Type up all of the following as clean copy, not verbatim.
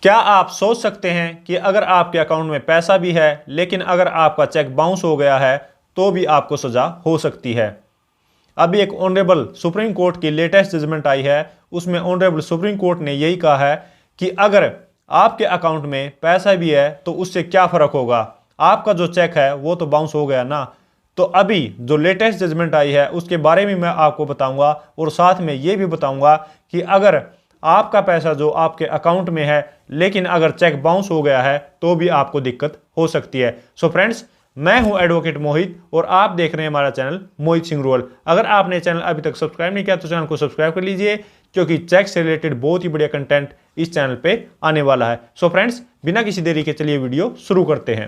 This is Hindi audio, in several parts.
क्या आप सोच सकते हैं कि अगर आपके अकाउंट में पैसा भी है लेकिन अगर आपका चेक बाउंस हो गया है तो भी आपको सजा हो सकती है। अभी एक ऑनरेबल सुप्रीम कोर्ट की लेटेस्ट जजमेंट आई है, उसमें ऑनरेबल सुप्रीम कोर्ट ने यही कहा है कि अगर आपके अकाउंट में पैसा भी है तो उससे क्या फर्क होगा, आपका जो चेक है वो तो बाउंस हो गया ना। तो अभी जो लेटेस्ट जजमेंट आई है उसके बारे में मैं आपको बताऊंगा और साथ में ये भी बताऊंगा कि अगर आपका पैसा जो आपके अकाउंट में है लेकिन अगर चेक बाउंस हो गया है तो भी आपको दिक्कत हो सकती है। सो फ्रेंड्स, मैं हूं एडवोकेट मोहित और आप देख रहे हैं हमारा चैनल मोहित सिंह रूरल। अगर आपने चैनल अभी तक सब्सक्राइब नहीं किया तो चैनल को सब्सक्राइब कर लीजिए, क्योंकि चेक से रिलेटेड बहुत ही बढ़िया कंटेंट इस चैनल पे आने वाला है। सो फ्रेंड्स, बिना किसी देरी के चलिए वीडियो शुरू करते हैं।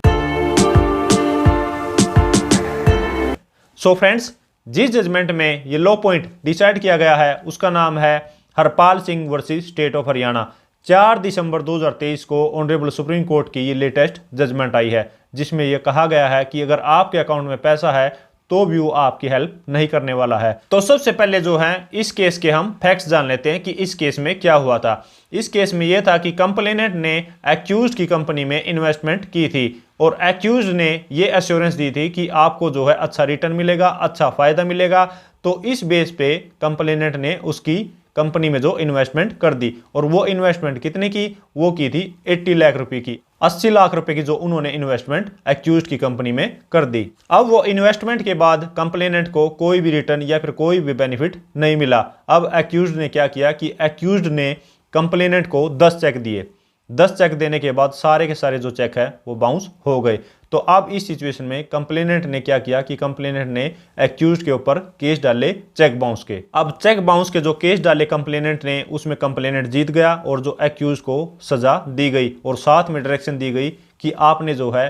सो फ्रेंड्स, जिस जजमेंट में ये लॉ पॉइंट डिसाइड किया गया है उसका नाम है Harpal Singh versus state of Haryana. 4 दिसंबर 2023 को ऑनरेबल सुप्रीम कोर्ट की ये लेटेस्ट जजमेंट आई है, जिसमें यह कहा गया है कि अगर आपके अकाउंट में पैसा है तो भी वो आपकी हेल्प नहीं करने वाला है। तो सबसे पहले जो है इस केस के हम फैक्ट्स जान लेते हैं कि इस केस में क्या हुआ था। इस केस में यह था कि कंप्लेनेंट ने एक्यूज की कंपनी में इन्वेस्टमेंट की थी और एक्यूज ने ये एश्योरेंस दी थी कि आपको जो है अच्छा रिटर्न मिलेगा, अच्छा फायदा मिलेगा। तो इस बेस पे कंप्लेनेंट ने उसकी कंपनी में जो इन्वेस्टमेंट कर दी, और वो इन्वेस्टमेंट कितने की, वो की थी 80 लाख रुपए की, 80 लाख रुपए की जो उन्होंने इन्वेस्टमेंट एक्यूज्ड की कंपनी में कर दी। अब वो इन्वेस्टमेंट के बाद कंप्लेनेंट को कोई भी रिटर्न या फिर कोई भी बेनिफिट नहीं मिला। अब एक्यूज्ड ने क्या किया कि एक्यूज्ड ने कंप्लेनेंट को 10 चेक दिए। 10 चेक देने के बाद सारे के सारे जो चेक है वो बाउंस हो गए। तो अब इस सिचुएशन में कंप्लेनेंट ने क्या किया कि कंप्लेनेंट ने एक्यूज्ड के ऊपर केस डाले चेक बाउंस के। अब चेक बाउंस के जो केस डाले कंप्लेनेंट ने, उसमें कंप्लेनेंट जीत गया और जो एक्यूज को सजा दी गई और साथ में डायरेक्शन दी गई कि आपने जो है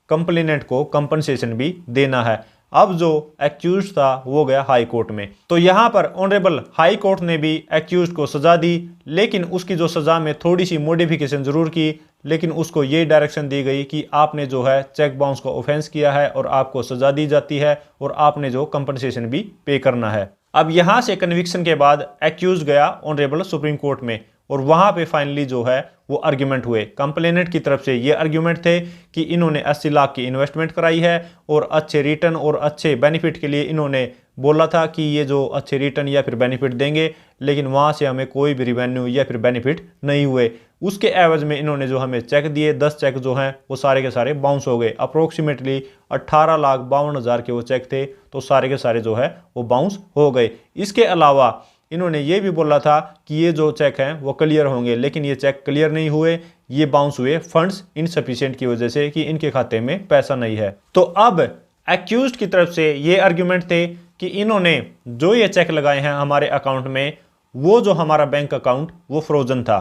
कंप्लेनेंट को कंपनसेशन भी देना है। अब जो एक्यूज था वो गया हाई कोर्ट में। तो यहां पर ऑनरेबल हाई कोर्ट ने भी एक्यूज को सजा दी, लेकिन उसकी जो सजा में थोड़ी सी मॉडिफिकेशन जरूर की। लेकिन उसको ये डायरेक्शन दी गई कि आपने जो है चेक बाउंस का ऑफेंस किया है और आपको सजा दी जाती है और आपने जो कंपनसेशन भी पे करना है। अब यहां से कन्विक्शन के बाद एक्यूज गया ऑनरेबल सुप्रीम कोर्ट में और वहां पे फाइनली जो है वो आर्ग्यूमेंट हुए। कंप्लेनेंट की तरफ से ये आर्ग्यूमेंट थे कि इन्होंने 80 लाख की इन्वेस्टमेंट कराई है और अच्छे रिटर्न और अच्छे बेनिफिट के लिए इन्होंने बोला था कि ये जो अच्छे रिटर्न या फिर बेनिफिट देंगे, लेकिन वहां से हमें कोई भी रिवेन्यू या फिर बेनिफिट नहीं हुए। उसके एवज में इन्होंने जो हमें चेक दिए 10 चेक जो हैं वो सारे के सारे बाउंस हो गए। अप्रोक्सीमेटली 18,52,000 के वो चेक थे, तो सारे के सारे जो है वो बाउंस हो गए। इसके अलावा इन्होंने ये भी बोला था कि ये जो चेक हैं वो क्लियर होंगे, लेकिन ये चेक क्लियर नहीं हुए, ये बाउंस हुए फंड्स इनसफिशिएंट की वजह से कि इनके खाते में पैसा नहीं है। तो अब एक्यूज्ड की तरफ से ये आर्ग्यूमेंट थे कि इन्होंने जो ये चेक लगाए हैं हमारे अकाउंट में, वो जो हमारा बैंक अकाउंट वो फ्रोजन था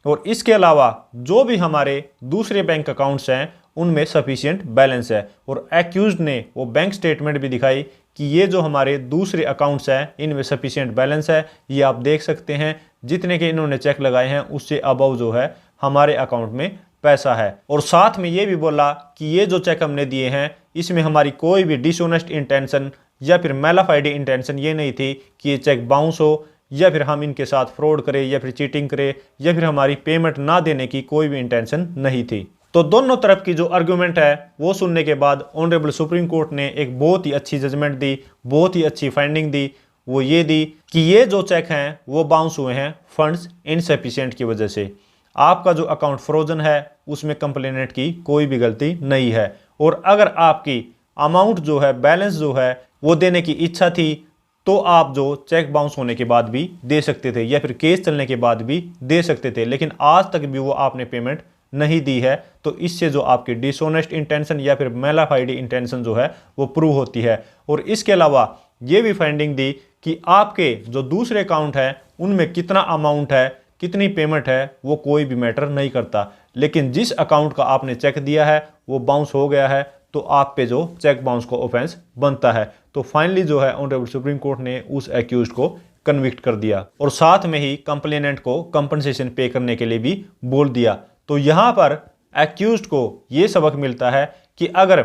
और इसके अलावा जो भी हमारे दूसरे बैंक अकाउंट्स हैं उनमें सफिशिएंट बैलेंस है। और एक्यूज्ड ने वो बैंक स्टेटमेंट भी दिखाई कि ये जो हमारे दूसरे अकाउंट्स हैं इनमें सफिशिएंट बैलेंस है। ये आप देख सकते हैं जितने के इन्होंने चेक लगाए हैं उससे अबव जो है हमारे अकाउंट में पैसा है। और साथ में ये भी बोला कि ये जो चेक हमने दिए हैं इसमें हमारी कोई भी डिसऑनेस्ट इंटेंशन या फिर मैलाफाइडी इंटेंशन ये नहीं थी कि ये चेक बाउंस हो या फिर हम इनके साथ फ्रॉड करें या फिर चीटिंग करें या फिर हमारी पेमेंट ना देने की कोई भी इंटेंशन नहीं थी। तो दोनों तरफ की जो आर्ग्यूमेंट है वो सुनने के बाद ऑनरेबल सुप्रीम कोर्ट ने एक बहुत ही अच्छी जजमेंट दी, बहुत ही अच्छी फाइंडिंग दी। वो ये दी कि ये जो चेक हैं वो बाउंस हुए हैं फंड्स इनसफिशिएंट की वजह से। आपका जो अकाउंट फ्रोजन है उसमें कंप्लेनेंट की कोई भी गलती नहीं है, और अगर आपकी अमाउंट जो है बैलेंस जो है वो देने की इच्छा थी तो आप जो चेक बाउंस होने के बाद भी दे सकते थे या फिर केस चलने के बाद भी दे सकते थे, लेकिन आज तक भी वो आपने पेमेंट नहीं दी है। तो इससे जो आपकी डिसऑनेस्ट इंटेंशन या फिर मैलाफाइडी इंटेंशन जो है वो प्रूव होती है। और इसके अलावा ये भी फाइंडिंग दी कि आपके जो दूसरे अकाउंट है उनमें कितना अमाउंट है, कितनी पेमेंट है, वो कोई भी मैटर नहीं करता, लेकिन जिस अकाउंट का आपने चेक दिया है वो बाउंस हो गया है तो आप पे जो चेक बाउंस का ऑफेंस बनता है। तो फाइनली जो है ऑनरेबल सुप्रीम कोर्ट ने उस एक्यूज्ड को कन्विक्ट कर दिया और साथ में ही कंप्लेनेंट को कंपनसेशन पे करने के लिए भी बोल दिया। तो यहां पर एक्यूज्ड को यह सबक मिलता है कि अगर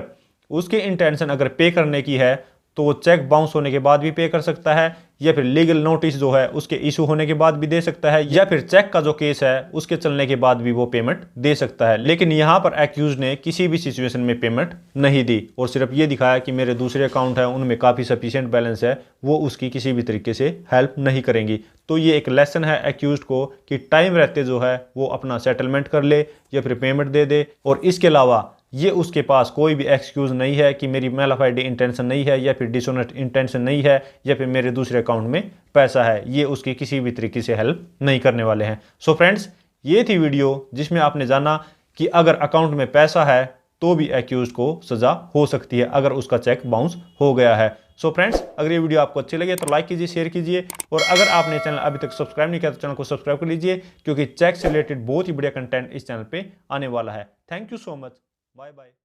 उसकी इंटेंशन अगर पे करने की है तो वो चेक बाउंस होने के बाद भी पे कर सकता है, या फिर लीगल नोटिस जो है उसके इशू होने के बाद भी दे सकता है, या फिर चेक का जो केस है उसके चलने के बाद भी वो पेमेंट दे सकता है। लेकिन यहाँ पर एक्यूज ने किसी भी सिचुएशन में पेमेंट नहीं दी और सिर्फ ये दिखाया कि मेरे दूसरे अकाउंट है उनमें काफ़ी सफिशिएंट बैलेंस है, वो उसकी किसी भी तरीके से हेल्प नहीं करेंगी। तो ये एक लेसन है एक्यूज को कि टाइम रहते जो है वो अपना सेटलमेंट कर ले या फिर पेमेंट दे दे। और इसके अलावा ये उसके पास कोई भी एक्सक्यूज़ नहीं है कि मेरी मैलाफाइडी इंटेंशन नहीं है या फिर डिसऑनेस्ट इंटेंशन नहीं है या फिर मेरे दूसरे अकाउंट में पैसा है, ये उसकी किसी भी तरीके से हेल्प नहीं करने वाले हैं। सो फ्रेंड्स, ये थी वीडियो जिसमें आपने जाना कि अगर अकाउंट में पैसा है तो भी एक्यूज को सजा हो सकती है अगर उसका चेक बाउंस हो गया है। सो फ्रेंड्स, अगर ये वीडियो आपको अच्छी लगे तो लाइक कीजिए, शेयर कीजिए, और अगर आपने चैनल अभी तक सब्सक्राइब नहीं किया तो चैनल को सब्सक्राइब कर लीजिए, क्योंकि चेक से रिलेटेड बहुत ही बढ़िया कंटेंट इस चैनल पे आने वाला है। Thank you so much, bye bye.